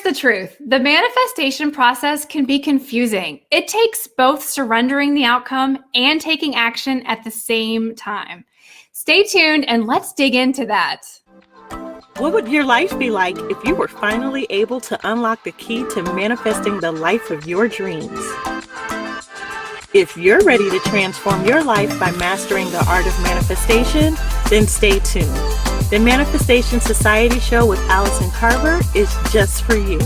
the truth. The manifestation process can be confusing. It takes both surrendering the outcome and taking action at the same time. Stay tuned and let's dig into that. What would your life be like if you were finally able to unlock the key to manifesting the life of your dreams? If you're ready to transform your life by mastering the art of manifestation, then stay tuned. The Manifestation Society show with Allison Carver is just for you.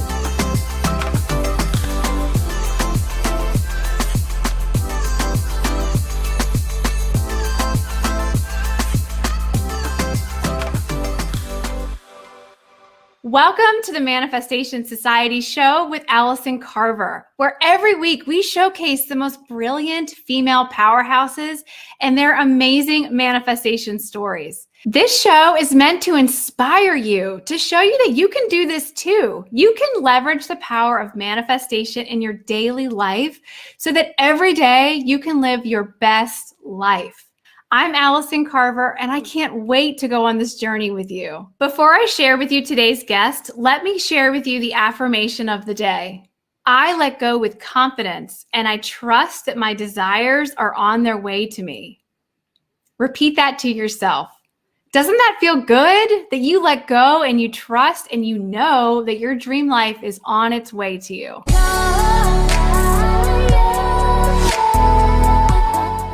Welcome to the Manifestation Society show with Allison Carver, where every week we showcase the most brilliant female powerhouses and their amazing manifestation stories. This show is meant to inspire you, to show you that you can do this too. You can leverage the power of manifestation in your daily life so that every day you can live your best life. I'm Allison Carver, and I can't wait to go on this journey with you. Before I share with you today's guest, let me share with you the affirmation of the day. I let go with confidence, and I trust that my desires are on their way to me. Repeat that to yourself. Doesn't that feel good that you let go and you trust and you know that your dream life is on its way to you?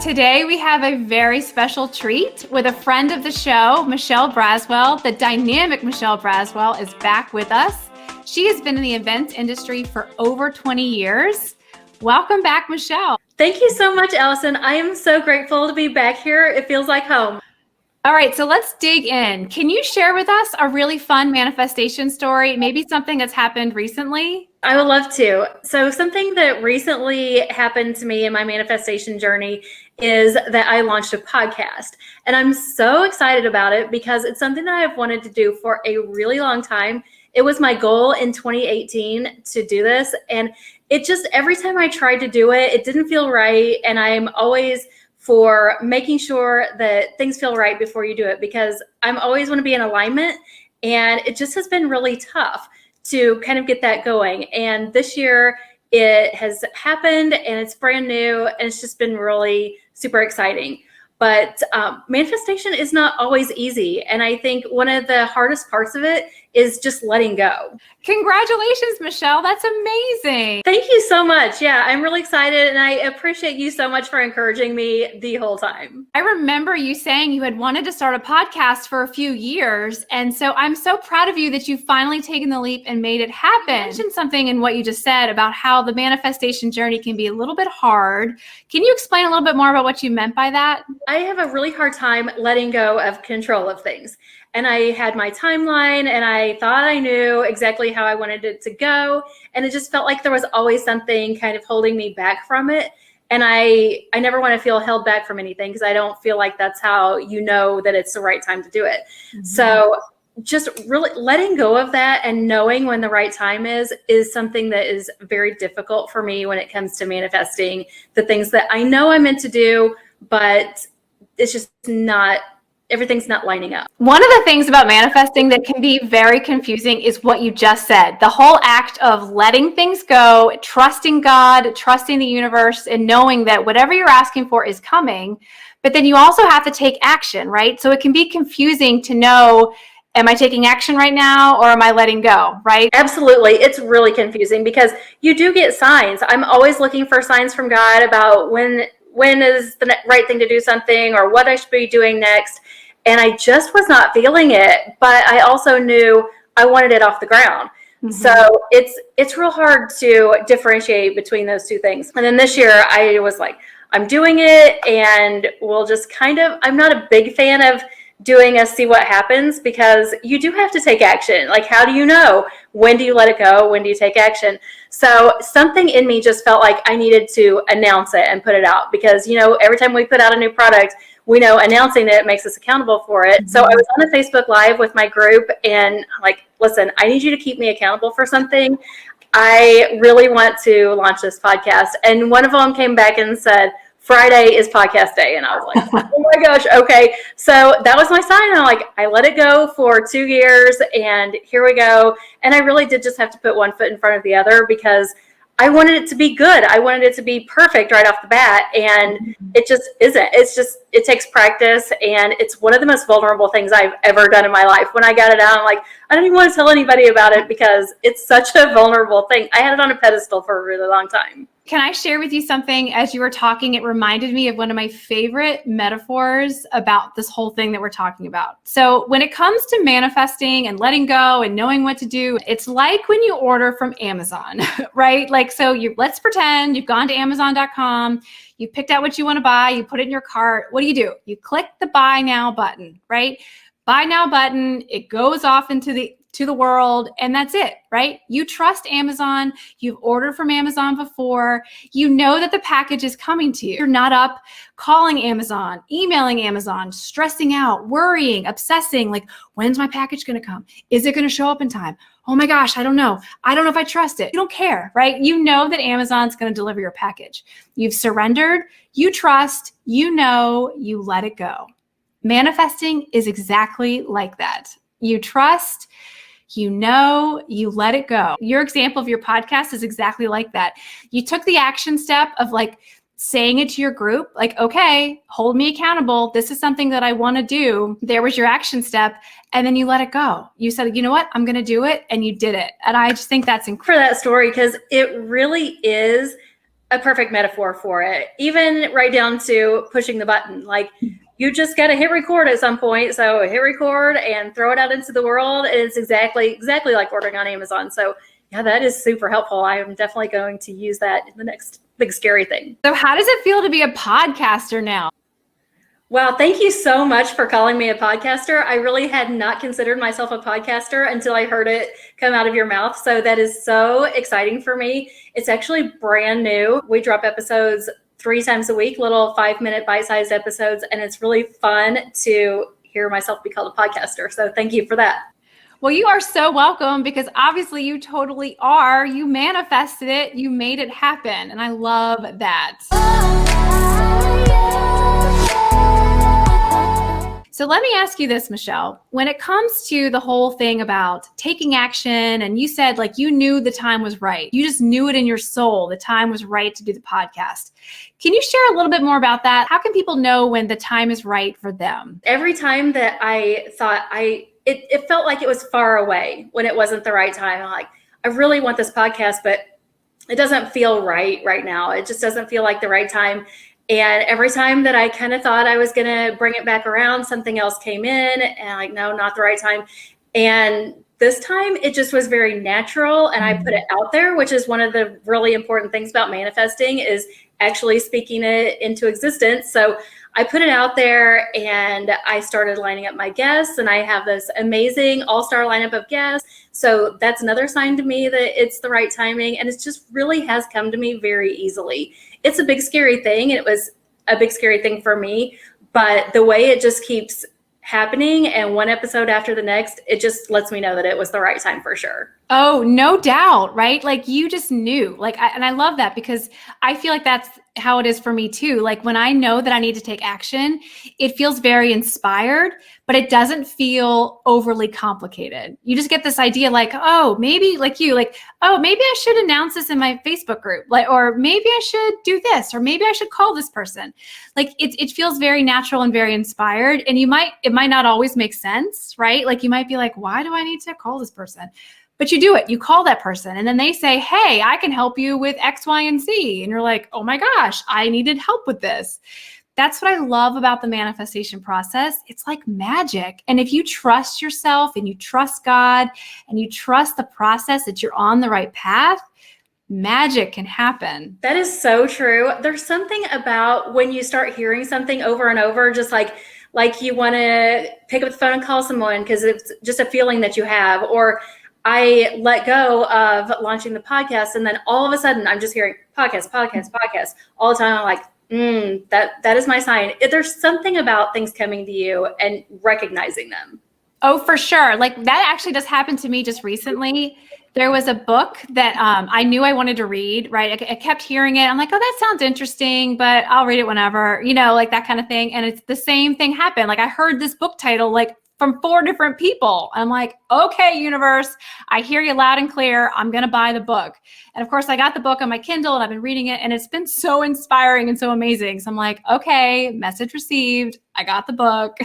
Today, we have a very special treat with a friend of the show, Michelle Braswell. The dynamic Michelle Braswell is back with us. She has been in the events industry for over 20 years. Welcome back, Michelle. Thank you so much, Allison. I am so grateful to be back here. It feels like home. All right, so let's dig in. Can you share with us a really fun manifestation story, maybe something that's happened recently? I would love to. So something that recently happened to me in my manifestation journey is that I launched a podcast. And I'm so excited about it because it's something that I've wanted to do for a really long time. It was my goal in 2018 to do this. And it just, every time I tried to do it, it didn't feel right. And I'm always for making sure that things feel right before you do it, because I'm always want to be in alignment. And it just has been really tough to kind of get that going. And this year it has happened and it's brand new and it's just been really super exciting. But manifestation is not always easy. And I think one of the hardest parts of it is just letting go. Congratulations, Michelle. That's amazing. Thank you so much. Yeah, I'm really excited. And I appreciate you so much for encouraging me the whole time. I remember you saying you had wanted to start a podcast for a few years. And so I'm so proud of you that you've finally taken the leap and made it happen. You mentioned something in what you just said about how the manifestation journey can be a little bit hard. Can you explain a little bit more about what you meant by that? I have a really hard time letting go of control of things. And I had my timeline and I thought I knew exactly how I wanted it to go. And it just felt like there was always something kind of holding me back from it. And I never want to feel held back from anything because I don't feel like that's how you know that it's the right time to do it. Mm-hmm. So just really letting go of that and knowing when the right time is something that is very difficult for me when it comes to manifesting the things that I know I'm meant to do, but it's just not, everything's not lining up. One of the things about manifesting that can be very confusing is what you just said. The whole act of letting things go, trusting God, trusting the universe, and knowing that whatever you're asking for is coming. But then you also have to take action, right? So it can be confusing to know, am I taking action right now or am I letting go, right? Absolutely. It's really confusing because you do get signs. I'm always looking for signs from God about when is the right thing to do something or what I should be doing next. And I just was not feeling it, but I also knew I wanted it off the ground. Mm-hmm. So it's real hard to differentiate between those two things. And then this year I was like, I'm doing it and we'll just kind of, I'm not a big fan of doing a see what happens because you do have to take action. Like, how do you know? When do you let it go? When do you take action? So something in me just felt like I needed to announce it and put it out because, you know, every time we put out a new product, we know announcing it makes us accountable for it. Mm-hmm. So I was on a Facebook Live with my group and I'm like, listen, I need you to keep me accountable for something. I really want to launch this podcast. And one of them came back and said, Friday is podcast day. And I was like, oh my gosh, okay. So that was my sign. And I'm like, I let it go for 2 years and here we go. And I really did just have to put one foot in front of the other because I wanted it to be good. I wanted it to be perfect right off the bat. And it just isn't. It takes practice. And it's one of the most vulnerable things I've ever done in my life. When I got it out, I'm like, I don't even want to tell anybody about it because it's such a vulnerable thing. I had it on a pedestal for a really long time. Can I share with you something? As you were talking, it reminded me of one of my favorite metaphors about this whole thing that we're talking about. So when it comes to manifesting and letting go and knowing what to do, it's like when you order from Amazon, right? Like, so let's pretend you've gone to Amazon.com, you picked out what you want to buy, you put it in your cart. What do? You click the buy now button, right? Buy now button, it goes off into the world, and that's it, right? You trust Amazon. You've ordered from Amazon before. You know that the package is coming to you. You're not up calling Amazon, emailing Amazon, stressing out, worrying, obsessing, like, when's my package going to come? Is it going to show up in time? Oh my gosh, I don't know. I don't know if I trust it. You don't care, right? You know that Amazon's going to deliver your package. You've surrendered, you trust, you know, you let it go. Manifesting is exactly like that. You trust, you know, you let it go. Your example of your podcast is exactly like that. You took the action step of like saying it to your group, like, okay, hold me accountable. This is something that I want to do. There was your action step. And then you let it go. You said, you know what, I'm going to do it. And you did it. And I just think that's incredible. For that story, because it really is a perfect metaphor for it. Even right down to pushing the button. Like, you just got to hit record at some point. So hit record and throw it out into the world. It's exactly like ordering on Amazon. So yeah, that is super helpful. I am definitely going to use that in the next big scary thing. So how does it feel to be a podcaster now? Well, thank you so much for calling me a podcaster. I really had not considered myself a podcaster until I heard it come out of your mouth. So that is so exciting for me. It's actually brand new. We drop episodes 3 times a week, little 5-minute bite-sized episodes. And it's really fun to hear myself be called a podcaster. So thank you for that. Well, you are so welcome because obviously you totally are. You manifested it. You made it happen. And I love that. So let me ask you this, Michelle. When it comes to the whole thing about taking action, and you said like you knew the time was right. You just knew it in your soul. The time was right to do the podcast. Can you share a little bit more about that? How can people know when the time is right for them? Every time that I thought it felt like it was far away when it wasn't the right time. I'm like, I really want this podcast, but it doesn't feel right now. It just doesn't feel like the right time. And every time that I kind of thought I was going to bring it back around, something else came in and like, no, not the right time. And this time it just was very natural. And I put it out there, which is one of the really important things about manifesting is actually speaking it into existence. So I put it out there and I started lining up my guests, and I have this amazing all-star lineup of guests. So that's another sign to me that it's the right timing. And it just really has come to me very easily. It's a big, scary thing. It was a big, scary thing for me, but the way it just keeps happening and one episode after the next, it just lets me know that it was the right time for sure. Oh, no doubt, right? Like you just knew, and I love that because I feel like that's how it is for me too. Like when I know that I need to take action, it feels very inspired, but it doesn't feel overly complicated. You just get this idea like, oh, maybe like you, like, oh, maybe I should announce this in my Facebook group, like, or maybe I should do this, or maybe I should call this person. Like it feels very natural and very inspired. And it might not always make sense, right? Like you might be like, why do I need to call this person? But you do it, you call that person and then they say, hey, I can help you with X, Y, and Z. And you're like, oh my gosh, I needed help with this. That's what I love about the manifestation process. It's like magic. And if you trust yourself and you trust God and you trust the process that you're on the right path, magic can happen. That is so true. There's something about when you start hearing something over and over, just like you want to pick up the phone and call someone because it's just a feeling that you have. Or I let go of launching the podcast, and then all of a sudden I'm just hearing podcast all the time. I'm like, that is my sign. There's something about things coming to you and recognizing them. Oh, for sure. Like that actually just happened to me just recently. There was a book that I knew I wanted to read, right? I kept hearing it. I'm like, oh, that sounds interesting, but I'll read it whenever, like that kind of thing. And it's the same thing happened. Like I heard this book title, like from 4 different people. I'm like, okay, universe, I hear you loud and clear. I'm going to buy the book. And of course, I got the book on my Kindle and I've been reading it and it's been so inspiring and so amazing. So I'm like, okay, message received. I got the book.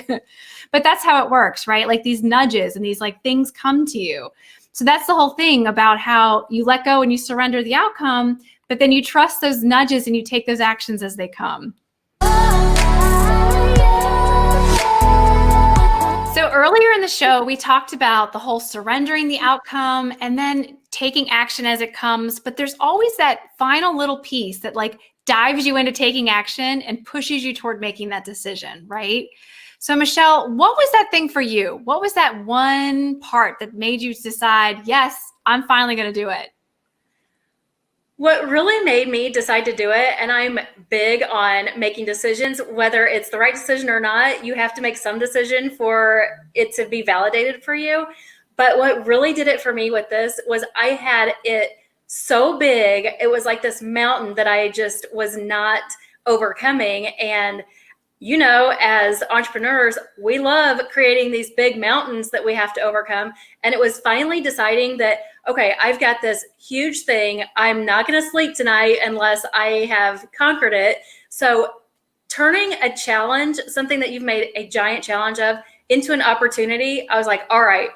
But that's how it works, right? Like these nudges and these like things come to you. So that's the whole thing about how you let go and you surrender the outcome, but then you trust those nudges and you take those actions as they come. So earlier in the show, we talked about the whole surrendering the outcome and then taking action as it comes. But there's always that final little piece that like dives you into taking action and pushes you toward making that decision, right? So Michelle, what was that thing for you? What was that one part that made you decide, yes, I'm finally going to do it? What really made me decide to do it, and I'm big on making decisions, whether it's the right decision or not, you have to make some decision for it to be validated for you. But what really did it for me with this was I had it so big, it was like this mountain that I just was not overcoming. And as entrepreneurs, we love creating these big mountains that we have to overcome. And it was finally deciding that, okay, I've got this huge thing. I'm not going to sleep tonight unless I have conquered it. So turning a challenge, something that you've made a giant challenge of, into an opportunity, I was like, all right,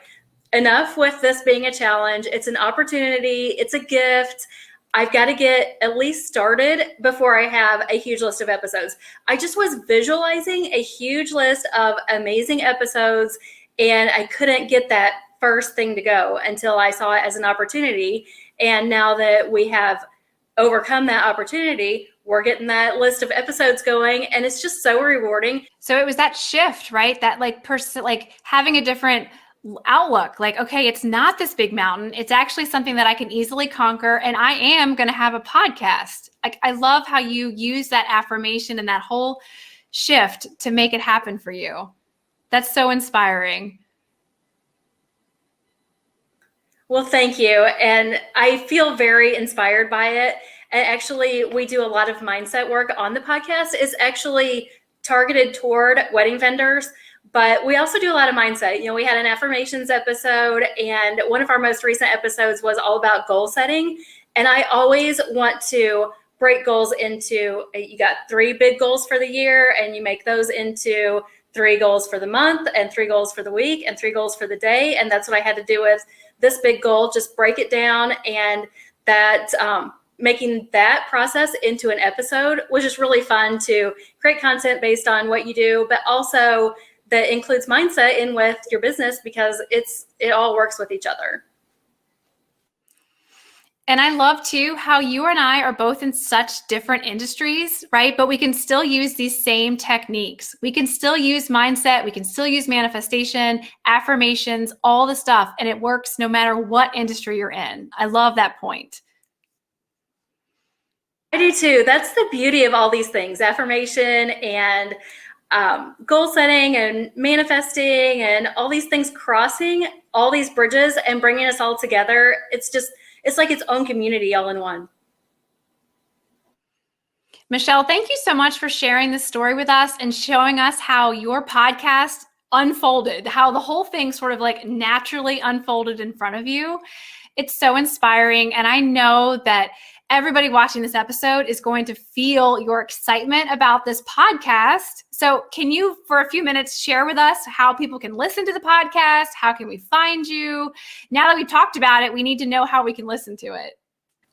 enough with this being a challenge. It's an opportunity. It's a gift. I've got to get at least started before I have a huge list of episodes. I just was visualizing a huge list of amazing episodes, and I couldn't get that first thing to go until I saw it as an opportunity. And now that we have overcome that opportunity, we're getting that list of episodes going, and it's just so rewarding. So it was that shift, right? That like having a different outlook, like, okay, it's not this big mountain. It's actually something that I can easily conquer. And I am going to have a podcast. I love how you use that affirmation and that whole shift to make it happen for you. That's so inspiring. Well, thank you. And I feel very inspired by it. And actually, we do a lot of mindset work on the podcast. It's actually targeted toward wedding vendors. But we also do a lot of mindset. We had an affirmations episode, and one of our most recent episodes was all about goal setting. And I always want to break goals into, you got 3 big goals for the year, and you make those into 3 goals for the month, and 3 goals for the week, and 3 goals for the day. And that's what I had to do with this big goal, just break it down. And that making that process into an episode was just really fun to create content based on what you do, but also that includes mindset in with your business, because it all works with each other. And I love too how you and I are both in such different industries, right? But we can still use these same techniques. We can still use mindset. We can still use manifestation, affirmations, all the stuff. And it works no matter what industry you're in. I love that point. I do too. That's the beauty of all these things, affirmation and goal setting and manifesting and all these things, crossing all these bridges and bringing us all together. It's like its own community all in one. Michelle, thank you so much for sharing this story with us and showing us how your podcast unfolded, how the whole thing sort of like naturally unfolded in front of you. It's so inspiring. And I know that everybody watching this episode is going to feel your excitement about this podcast. So can you, for a few minutes, share with us how people can listen to the podcast? How can we find you? Now that we've talked about it, we need to know how we can listen to it.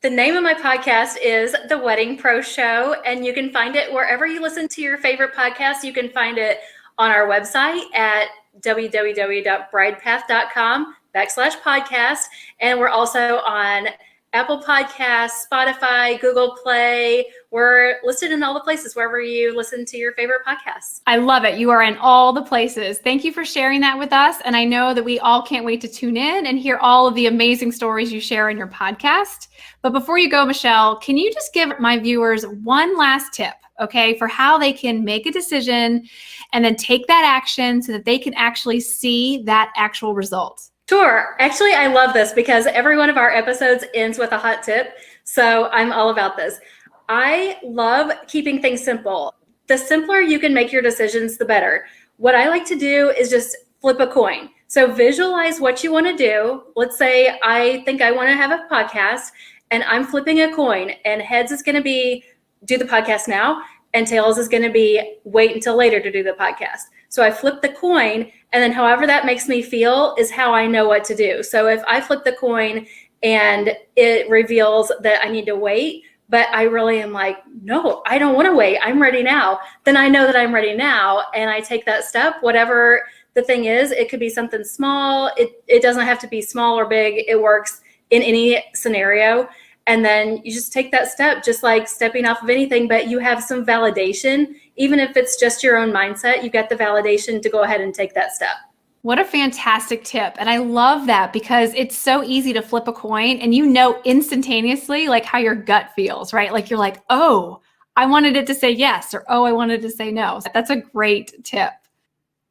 The name of my podcast is The Wedding Pro Show, and you can find it wherever you listen to your favorite podcast. You can find it on our website at www.bridepath.com/podcast. And we're also on Apple Podcasts, Spotify, Google Play. We're listed in all the places wherever you listen to your favorite podcasts. I love it. You are in all the places. Thank you for sharing that with us. And I know that we all can't wait to tune in and hear all of the amazing stories you share in your podcast. But before you go, Michelle, can you just give my viewers one last tip, okay, for how they can make a decision and then take that action so that they can actually see that actual result? Sure. Actually, I love this because every one of our episodes ends with a hot tip. So I'm all about this. I love keeping things simple. The simpler you can make your decisions, the better. What I like to do is just flip a coin. So visualize what you want to do. Let's say I think I want to have a podcast and I'm flipping a coin, and heads is going to be do the podcast now, and tails is going to be wait until later to do the podcast. So I flip the coin, and then however that makes me feel is how I know what to do. So if I flip the coin and it reveals that I need to wait, but I really am like, no, I don't want to wait, I'm ready now, then I know that I'm ready now, and I take that step, whatever the thing is. It could be something small. It doesn't have to be small or big. It works in any scenario. And then you just take that step, just like stepping off of anything, but you have some validation. Even if it's just your own mindset, you got the validation to go ahead and take that step. What a fantastic tip. And I love that because it's so easy to flip a coin and you know instantaneously like how your gut feels, right? Like you're like, oh, I wanted it to say yes, or oh, I wanted to say no. That's a great tip.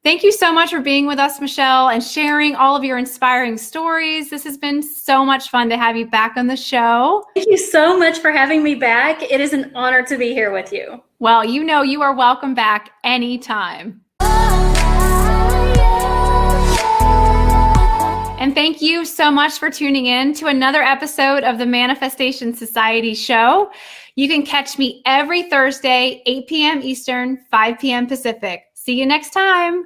Thank you so much for being with us, Michelle, and sharing all of your inspiring stories. This has been so much fun to have you back on the show. Thank you so much for having me back. It is an honor to be here with you. Well, you know you are welcome back anytime. And thank you so much for tuning in to another episode of the Manifestation Society show. You can catch me every Thursday, 8 p.m. Eastern, 5 p.m. Pacific. See you next time.